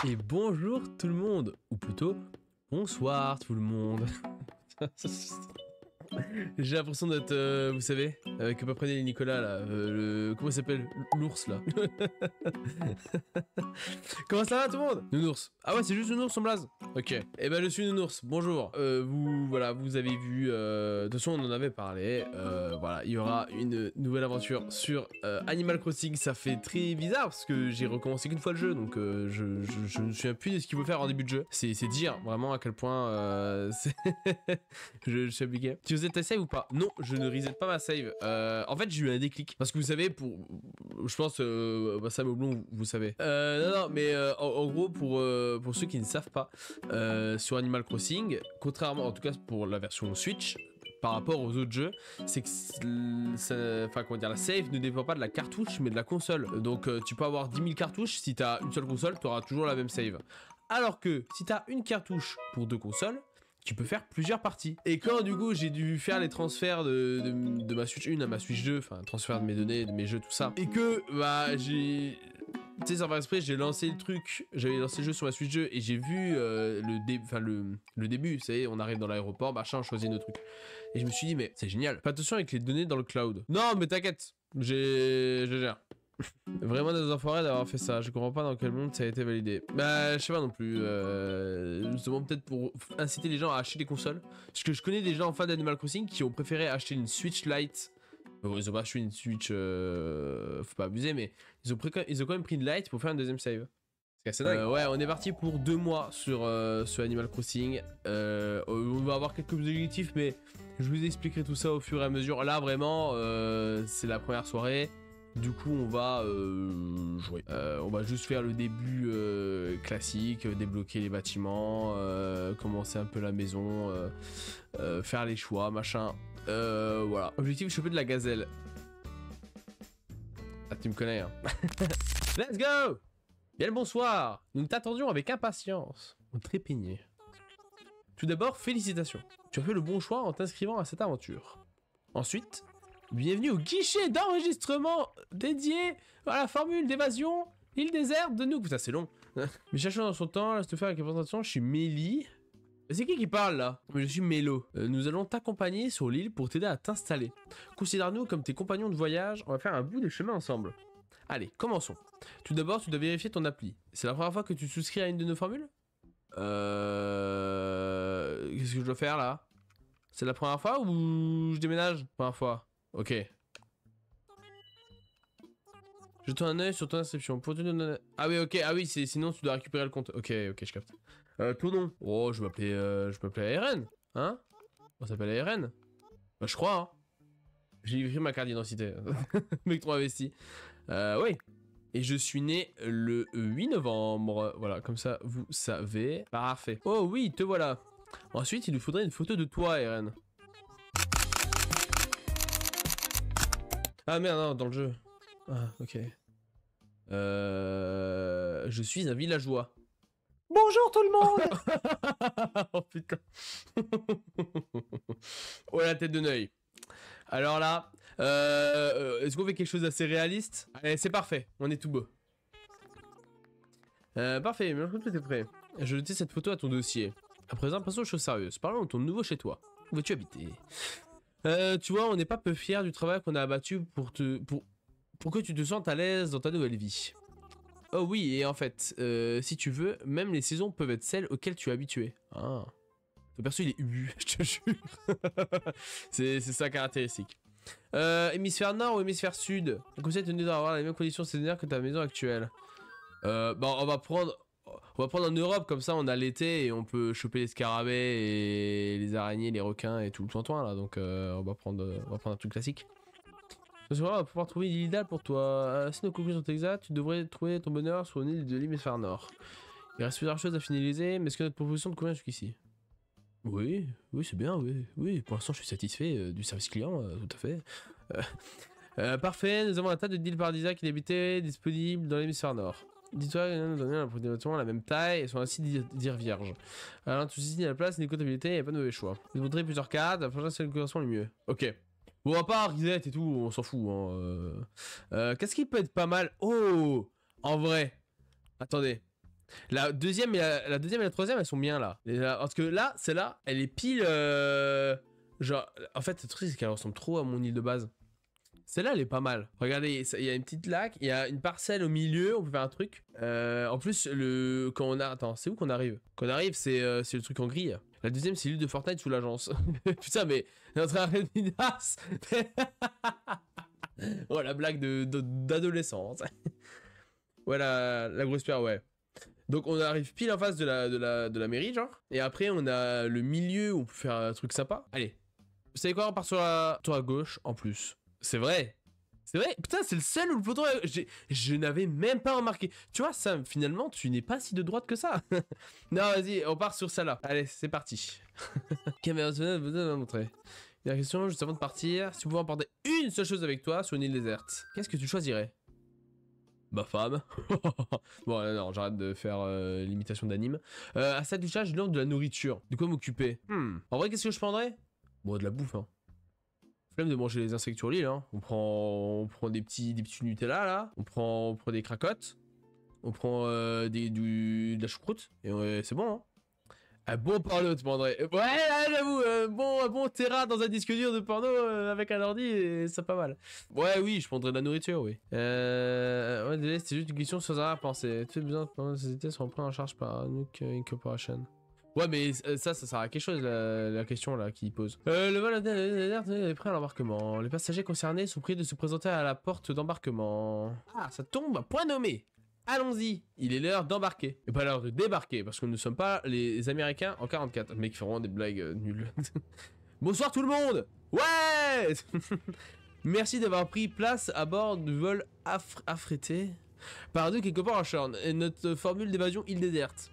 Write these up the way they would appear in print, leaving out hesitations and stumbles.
Et bonjour tout le monde, ou plutôt bonsoir tout le monde. J'ai l'impression d'être, vous savez, avec pas prenez les Nicolas là, comment il s'appelle, l'ours là. Comment ça va tout le monde? Nounours. Ah ouais, c'est juste Nounours son blaze. Ok. Eh ben je suis Nounours. Bonjour. Voilà, vous avez vu. De toute façon, on en avait parlé. Voilà, il y aura une nouvelle aventure sur Animal Crossing. Ça fait très bizarre parce que j'ai recommencé qu'une fois le jeu, donc je ne me souviens plus de ce qu'il faut faire en début de jeu. C'est dire vraiment à quel point je suis appliqué. Tu reset ta save ou pas? Non, je ne reset pas ma save. En fait, j'ai eu un déclic parce que vous savez, je pense, Sam Oblong, vous savez. Non, mais en gros, pour ceux qui ne savent pas, sur Animal Crossing, contrairement, en tout cas pour la version Switch, par rapport aux autres jeux, c'est que la save ne dépend pas de la cartouche, mais de la console. Donc tu peux avoir 10 000 cartouches, si tu as une seule console, tu auras toujours la même save. Alors que si tu as une cartouche pour deux consoles, tu peux faire plusieurs parties. Et quand du coup j'ai dû faire les transferts de ma Switch 1 à ma Switch 2, enfin transfert de mes données, de mes jeux, tout ça, et que bah j'ai... Tu sais, sans faire exprès, j'ai lancé le truc, j'avais lancé le jeu sur ma Switch 2 et j'ai vu le début, vous savez, on arrive dans l'aéroport, machin, on choisit nos trucs. Et je me suis dit, mais c'est génial. Fais attention avec les données dans le cloud. Non, mais t'inquiète, je gère. Vraiment des enfoirés d'avoir fait ça, je comprends pas dans quel monde ça a été validé. Bah, je sais pas non plus, justement peut-être pour inciter les gens à acheter des consoles. Parce que je connais des gens fans d'Animal Crossing qui ont préféré acheter une Switch Lite. Bon, ils ont pas acheté une Switch, faut pas abuser, mais ils ont quand même pris une Lite pour faire un deuxième save. C'est assez dingue. Ouais, on est parti pour 2 mois sur Animal Crossing. On va avoir quelques objectifs, mais je vous expliquerai tout ça au fur et à mesure. Là, vraiment, c'est la première soirée. Du coup, on va jouer. On va juste faire le début classique, débloquer les bâtiments, commencer un peu la maison, faire les choix, machin. Voilà. Objectif, choper de la gazelle. Ah, tu me connais, hein. Let's go! Bien le bonsoir. Nous t'attendions avec impatience. On trépignait. Tout d'abord, félicitations. Tu as fait le bon choix en t'inscrivant à cette aventure. Ensuite, bienvenue au guichet d'enregistrement dédié à la formule d'évasion île déserte de nous. Putain, c'est long. Mais cherchons dans son temps, laisse te faire avec la présentation. Je suis Mélie. C'est qui parle là? Je suis Mélo. Nous allons t'accompagner sur l'île pour t'aider à t'installer. Considère-nous comme tes compagnons de voyage. On va faire un bout de chemin ensemble. Allez, commençons. Tout d'abord, tu dois vérifier ton appli. C'est la première fois que tu te souscris à une de nos formules? Qu'est-ce que je dois faire là? C'est la première fois ou je déménage? Première fois. Ok. Jette un œil sur ton inscription. Pour te donner... Ah oui, ok. Ah oui, sinon tu dois récupérer le compte. Ok, je capte. Ton nom? Oh, je m'appelais ARN. Hein? On s'appelle ARN? Bah, je crois, hein. J'ai écrit ma carte d'identité. Mec trop investi. Oui. Et je suis né le 8 novembre. Voilà, comme ça, vous savez. Parfait. Oh oui, te voilà. Ensuite, il nous faudrait une photo de toi, ARN. Ah merde, non, dans le jeu. Ah, ok. Je suis un villageois. Bonjour tout le monde. Oh putain. Oh la tête de Neuil. Alors là, est-ce qu'on fait quelque chose d'assez réaliste? Allez, c'est parfait, on est tout beau. Parfait, mais tout est prêt. Je jeter cette photo à ton dossier. À présent, passons aux choses sérieuses. Parlons de ton nouveau chez toi. Où veux-tu habiter? Tu vois, on n'est pas peu fiers du travail qu'on a abattu pour que tu te sentes à l'aise dans ta nouvelle vie. Oh oui, et en fait, si tu veux, même les saisons peuvent être celles auxquelles tu es habitué. Ah. Ton perso, il est ubu, je te jure. c'est sa caractéristique. Hémisphère nord ou hémisphère sud? Le conseil est d'avoir les mêmes conditions saisonnières que ta maison actuelle. Bon, on va prendre en Europe, comme ça on a l'été et on peut choper les scarabées et les araignées, les requins et tout le tintouin là. Donc on va prendre un truc classique. Ce soir, on va pouvoir trouver une île idéale pour toi. Si nos conclusions sont exactes, tu devrais trouver ton bonheur sur une île de l'hémisphère nord. Il reste plusieurs choses à finaliser, mais est-ce que notre proposition te convient jusqu'ici? Oui, c'est bien, oui. Pour l'instant, je suis satisfait du service client, tout à fait. Parfait, nous avons un tas de deals paradisiaques inhabités disponibles dans l'hémisphère nord. Dis-toi, nous donnons approximativement la même taille et sont ainsi dire vierges. Alors, tu signes à la place, une comptabilité, il n'y a pas de mauvais choix. Vous voudrez plusieurs cartes, la prochaine c'est le correspond le mieux. Ok. Bon, à part Reset et tout, on s'en fout. Hein. Qu'est-ce qui peut être pas mal? Oh, en vrai. Attendez. La deuxième et la deuxième et la troisième, elles sont bien là. Parce que là, celle-là, elle est pile... genre, en fait, le truc, c'est qu'elle ressemble trop à mon île de base. Celle-là, elle est pas mal. Regardez, il y a une petite lac, il y a une parcelle au milieu, on peut faire un truc. En plus, quand on a... Attends, c'est où qu'on arrive? Quand on arrive, c'est le truc en grille. La deuxième, c'est l'île de Fortnite sous l'agence. Putain, mais notre arrêt de Midas. Oh, la blague d'adolescence. Ouais, la grosse pierre, ouais. Donc on arrive pile en face de la mairie, genre. Et après, on a le milieu où on peut faire un truc sympa. Allez. Vous savez quoi? On part sur la gauche, en plus. C'est vrai. C'est vrai. Putain, c'est le seul où le poteau... Je n'avais même pas remarqué. Tu vois, Sam, finalement, tu n'es pas si de droite que ça. Non, vas-y, on part sur celle-là. Allez, c'est parti. Caméra nationale, vous allez montrer. La question, juste avant de partir, si vous pouvez emporter une seule chose avec toi sur une île déserte, qu'est-ce que tu choisirais? Ma femme. Bon, non, j'arrête de faire l'imitation d'anime. À ça du chat, je demande de la nourriture. De quoi m'occuper? En vrai, qu'est-ce que je prendrais? Bon, de la bouffe, hein. Flemme de manger les insectes sur l'île, hein. On prend des petits Nutella, là. On prend des cracottes. On prend de la choucroute. Et c'est bon, hein. Un bon porno, tu prendrais. Ouais, j'avoue, bon terrain dans un disque dur de porno avec un ordi, et c'est pas mal. Ouais, oui, je prendrais de la nourriture, oui. Ouais, désolé, c'était juste une question sans arrêt à penser. Tu as besoin de sociétés seront pris en charge par Nuke Incorporation. Ouais, mais ça sert à quelque chose, la question là qu'il pose. Le vol est prêt à l'embarquement. Les passagers concernés sont priés de se présenter à la porte d'embarquement. Ah, ça tombe, point nommé. Allons-y, il est l'heure d'embarquer. Et pas l'heure de débarquer, parce que nous ne sommes pas les Américains en 44. Le mec fait vraiment des blagues nulles. Bonsoir tout le monde. Ouais. Merci d'avoir pris place à bord du vol affrété par Duke Incorporation et notre formule d'évasion île déserte.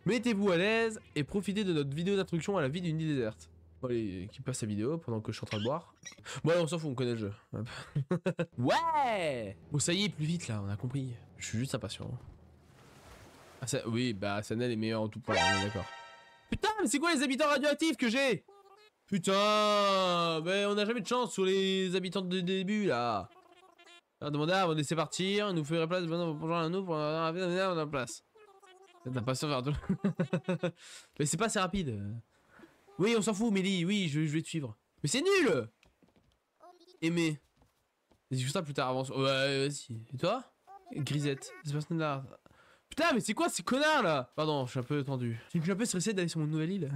Mettez-vous à l'aise et profitez de notre vidéo d'introduction à la vie d'une île déserte. Bon, allez, qui passe la vidéo pendant que je suis en train de boire. Bon, allez, on s'en fout, on connaît le jeu. Ouais. Bon, ça y est, plus vite là, on a compris. Je suis juste impatient. Ah, ça, oui, bah, Sanel est meilleur en tout point, on est d'accord. Putain, mais c'est quoi les habitants radioactifs que j'ai? Putain, mais on n'a jamais de chance sur les habitants de début là. Alors, demandez à laisser partir, il nous ferait place, maintenant pour rejoindre nous pour on a place. T'as pas vers tout. Mais c'est pas assez rapide. Oui, on s'en fout, Mélie, oui, je vais te suivre. Mais c'est nul. Aimer. Vas-y, ça plus tard, avance. Ouais, vas-y. Et toi? Grisette. C'est personne là. Putain, mais c'est quoi ces connards là? Pardon, je suis un peu tendu. Je suis un peu stressé d'aller sur mon nouvelle île.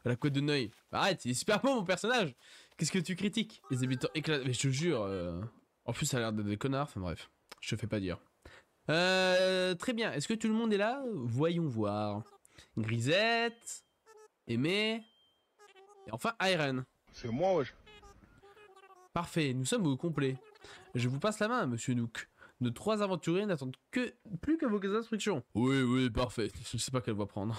À la côte de Neuil. Arrête, il est super beau mon personnage. Qu'est-ce que tu critiques? Les habitants éclatent. Mais je te jure. En plus, ça a l'air d'être des connards. Enfin bref, je te fais pas dire. Très bien. Est-ce que tout le monde est là? Voyons voir. Grisette. Aimé. Et enfin, Iron. C'est moi, wesh. Parfait, nous sommes au complet. Je vous passe la main, monsieur Nook. Nos 3 aventuriers n'attendent plus que vos instructions. Oui, parfait. Je sais pas quelle voie prendre.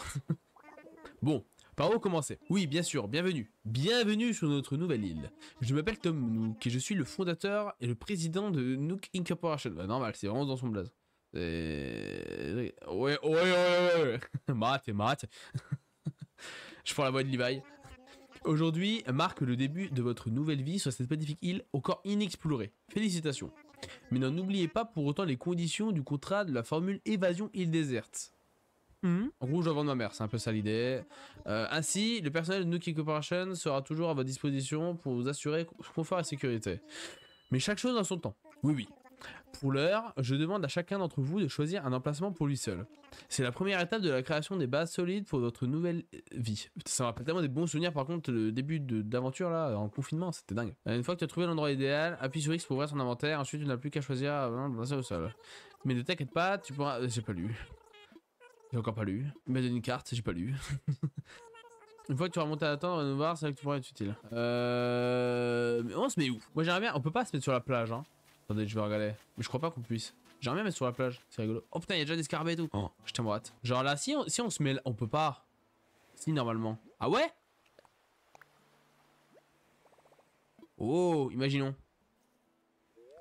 Bon, par où commencer? Oui, bien sûr, bienvenue. Bienvenue sur notre nouvelle île. Je m'appelle Tom Nook et je suis le fondateur et le président de Nook Incorporation. Bah, normal, c'est vraiment dans son blaze. Ouais. Mate. Je prends la voix de Levi. Aujourd'hui marque le début de votre nouvelle vie sur cette magnifique île encore inexplorée. Félicitations. Mais n'oubliez pas pour autant les conditions du contrat de la formule évasion île déserte. En gros, je dois vendre ma mère, c'est un peu ça l'idée. Ainsi, le personnel de Nuke Corporation sera toujours à votre disposition pour vous assurer confort et sécurité. Mais chaque chose en son temps. Oui. Pour l'heure, je demande à chacun d'entre vous de choisir un emplacement pour lui seul. C'est la première étape de la création des bases solides pour votre nouvelle vie. Putain, ça me rappelle tellement des bons souvenirs par contre, le début d'aventure là, en confinement, c'était dingue. Une fois que tu as trouvé l'endroit idéal, appuie sur X pour ouvrir ton inventaire, ensuite tu n'as plus qu'à choisir un placer au sol. Mais ne t'inquiète pas, tu pourras... J'ai pas lu. J'ai encore pas lu. Il m'a donné une carte, j'ai pas lu. Une fois que tu vas remonter à attendre, nous voir, c'est là que tu pourras être utile. Mais on se met où? Moi j'aimerais bien, on peut pas se mettre sur la plage hein. Attendez, je vais regarder. Mais je crois pas qu'on puisse. J'aimerais bien mettre sur la plage, c'est rigolo. Oh putain, il y a déjà des scarabées et tout. Oh, je t'embrasse. Genre là, si on se met là, on peut pas. Si, normalement. Ah ouais? Oh, imaginons.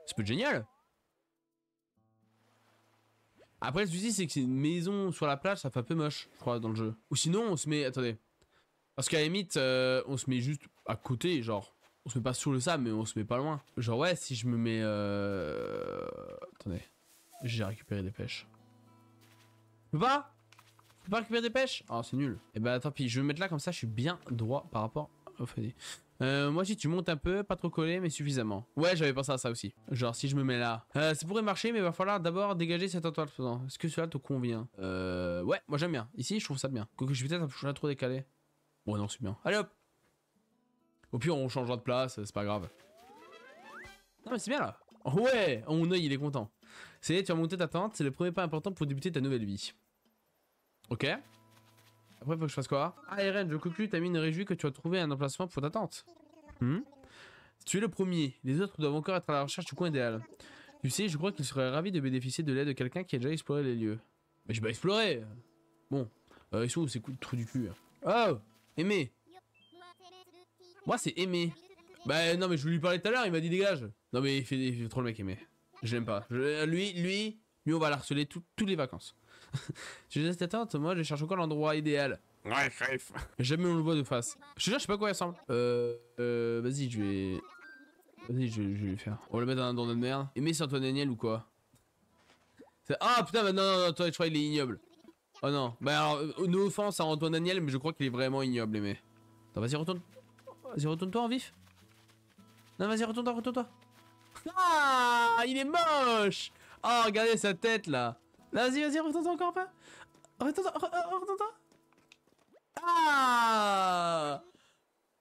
Ça peut être génial. Après, le souci, c'est que c'est une maison sur la plage, ça fait un peu moche, je crois, dans le jeu. Ou sinon, on se met... Attendez. Parce qu'à la limite, on se met juste à côté, genre... On se met pas sur le sable, mais on se met pas loin. Genre, ouais, si je me mets... Attendez. J'ai récupéré des pêches. Je peux pas? Je peux pas récupérer des pêches? Oh, c'est nul. Et bah, tant pis, je vais me mettre là comme ça, je suis bien droit par rapport au fait. Moi, si tu montes un peu, pas trop collé, mais suffisamment. Ouais, j'avais pensé à ça aussi. Genre, si je me mets là. Ça pourrait marcher, mais il va falloir d'abord dégager cette entoile faisant. Est-ce que cela te convient? Ouais, moi j'aime bien. Ici, je trouve ça bien. Quoique je suis peut-être un peu trop décalé. Bon, non, c'est bien. Allez hop! Au pire, on changera de place, c'est pas grave. Non, mais c'est bien là. Ouais, mon œil il est content. Tu vas monter ta tente, c'est le premier pas important pour débuter ta nouvelle vie. Ok. Après, faut que je fasse quoi? Ah, Eren, je conclus, ta mine réjouit que tu as trouvé un emplacement pour ta tente. Tu es le premier, les autres doivent encore être à la recherche du coin idéal. Tu sais, je crois qu'il serait ravi de bénéficier de l'aide de quelqu'un qui a déjà exploré les lieux. Mais j'ai pas exploré. Bon, ils sont où ces coups de trou du cul? Oh, Aimé. Moi, c'est Aimé. Bah non, mais je lui parlais tout à l'heure, il m'a dit dégage. Non, mais il fait trop le mec Aimé. Je l'aime pas. Lui, on va la harceler toutes les vacances. Je laisse ta tente, moi je cherche encore l'endroit idéal. Ouais, chef. Jamais on le voit de face. Je te jure, je sais pas à quoi il ressemble. Vas-y, je vais... Vas-y, je vais le faire. On va le mettre dans notre merde. Aimé, c'est Antoine Daniel ou quoi? Ah putain, bah non, toi, je crois qu'il est ignoble. Oh non. Bah alors, no offense à Antoine Daniel, mais je crois qu'il est vraiment ignoble, Aimé. Attends, vas-y, retourne. Vas-y, retourne-toi en vif. Non, vas-y, retourne-toi. Ah, il est moche. Oh, regardez sa tête là. Vas-y, retourne-toi encore un peu. Retourne-toi. Ah.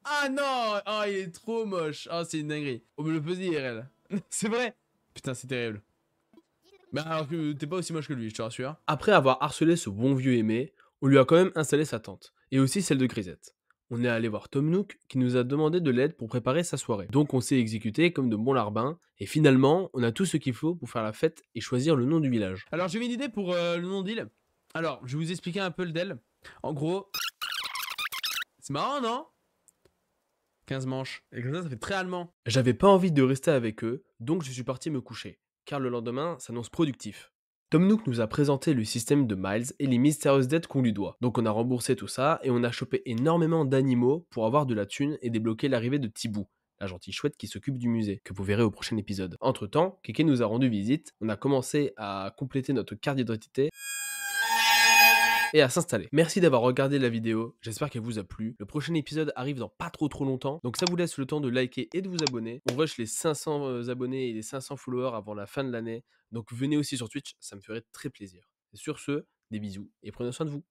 Ah non. Oh, il est trop moche. Oh, c'est une dinguerie. On me le peut dire, elle. C'est vrai. Putain, c'est terrible. Bah alors que t'es pas aussi moche que lui, je te rassure. Après avoir harcelé ce bon vieux Aimé, on lui a quand même installé sa tente. Et aussi celle de Grisette. On est allé voir Tom Nook qui nous a demandé de l'aide pour préparer sa soirée. Donc on s'est exécuté comme de bons larbins. Et finalement, on a tout ce qu'il faut pour faire la fête et choisir le nom du village. Alors j'ai une idée pour le nom d'île. Alors, je vais vous expliquer un peu le d'elle. En gros... C'est marrant, non? 15 manches. Et comme ça fait très allemand. J'avais pas envie de rester avec eux, donc je suis parti me coucher. Car le lendemain s'annonce productif. Tom Nook nous a présenté le système de Miles et les mystérieuses dettes qu'on lui doit. Donc on a remboursé tout ça et on a chopé énormément d'animaux pour avoir de la thune et débloquer l'arrivée de Tibou, la gentille chouette qui s'occupe du musée, que vous verrez au prochain épisode. Entre temps, Keke nous a rendu visite, on a commencé à compléter notre carte d'identité et à s'installer. Merci d'avoir regardé la vidéo, j'espère qu'elle vous a plu. Le prochain épisode arrive dans pas trop longtemps, donc ça vous laisse le temps de liker et de vous abonner. On rush les 500 abonnés et les 500 followers avant la fin de l'année, donc venez aussi sur Twitch, ça me ferait très plaisir. Et sur ce, des bisous et prenez soin de vous.